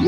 For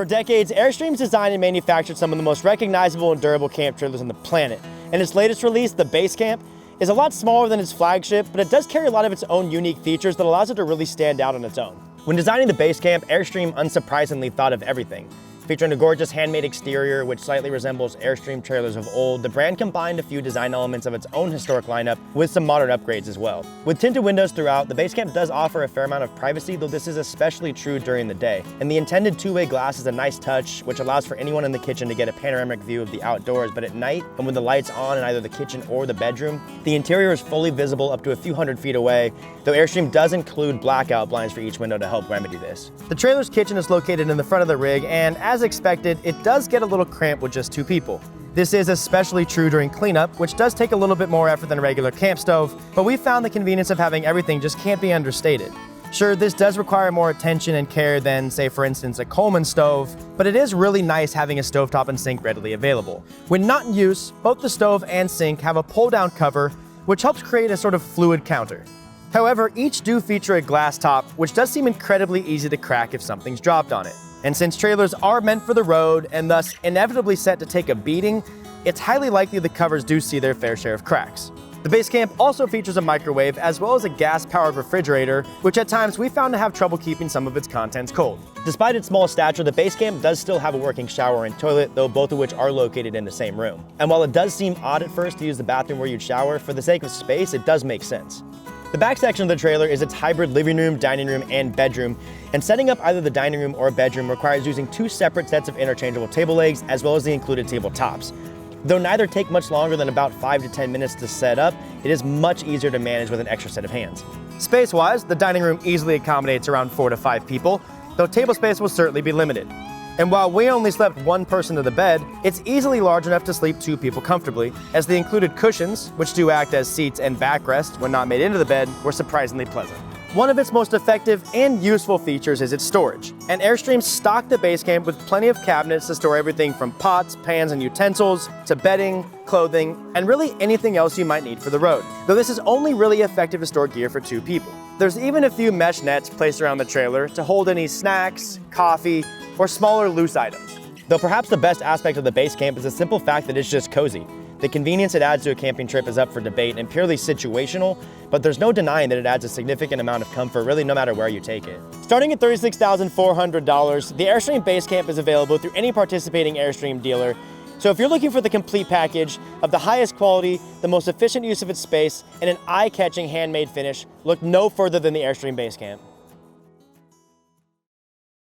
decades, Airstream's designed and manufactured some of the most recognizable and durable camp trailers on the planet. And its latest release, the Basecamp, is a lot smaller than its flagship, but it does carry a lot of its own unique features that allows it to really stand out on its own. When designing the Basecamp, Airstream unsurprisingly thought of everything. Featuring a gorgeous handmade exterior which slightly resembles Airstream trailers of old, the brand combined a few design elements of its own historic lineup with some modern upgrades as well. With tinted windows throughout, the Basecamp does offer a fair amount of privacy, though this is especially true during the day. And the intended two-way glass is a nice touch, which allows for anyone in the kitchen to get a panoramic view of the outdoors, but at night, and with the lights on in either the kitchen or the bedroom, the interior is fully visible up to a few hundred feet away, though Airstream does include blackout blinds for each window to help remedy this. The trailer's kitchen is located in the front of the rig, and as expected, it does get a little cramped with just two people. This is especially true during cleanup, which does take a little bit more effort than a regular camp stove, but we found the convenience of having everything just can't be understated. Sure, this does require more attention and care than, say for instance, a Coleman stove, but it is really nice having a stovetop and sink readily available. When not in use, both the stove and sink have a pull-down cover, which helps create a sort of fluid counter. However, each do feature a glass top, which does seem incredibly easy to crack if something's dropped on it. And since trailers are meant for the road and thus inevitably set to take a beating, it's highly likely the covers do see their fair share of cracks. The Basecamp also features a microwave as well as a gas-powered refrigerator, which at times we found to have trouble keeping some of its contents cold. Despite its small stature, the Basecamp does still have a working shower and toilet, though both of which are located in the same room. And while it does seem odd at first to use the bathroom where you'd shower, for the sake of space, it does make sense. The back section of the trailer is its hybrid living room, dining room, and bedroom, and setting up either the dining room or bedroom requires using two separate sets of interchangeable table legs as well as the included tabletops. Though neither take much longer than about 5 to 10 minutes to set up, it is much easier to manage with an extra set of hands. Space-wise, the dining room easily accommodates around 4 to 5 people, though table space will certainly be limited. And while we only slept one person to the bed, it's easily large enough to sleep 2 people comfortably, as the included cushions, which do act as seats and backrest when not made into the bed, were surprisingly pleasant. One of its most effective and useful features is its storage, and Airstream stocked the Basecamp with plenty of cabinets to store everything from pots, pans, and utensils, to bedding, clothing, and really anything else you might need for the road, though this is only really effective to store gear for 2 people. There's even a few mesh nets placed around the trailer to hold any snacks, coffee, or smaller loose items. Though perhaps the best aspect of the Basecamp is the simple fact that it's just cozy. The convenience it adds to a camping trip is up for debate and purely situational, but there's no denying that it adds a significant amount of comfort really no matter where you take it. Starting at $36,400, the Airstream Basecamp is available through any participating Airstream dealer. So if you're looking for the complete package of the highest quality, the most efficient use of its space, and an eye-catching handmade finish, look no further than the Airstream Basecamp.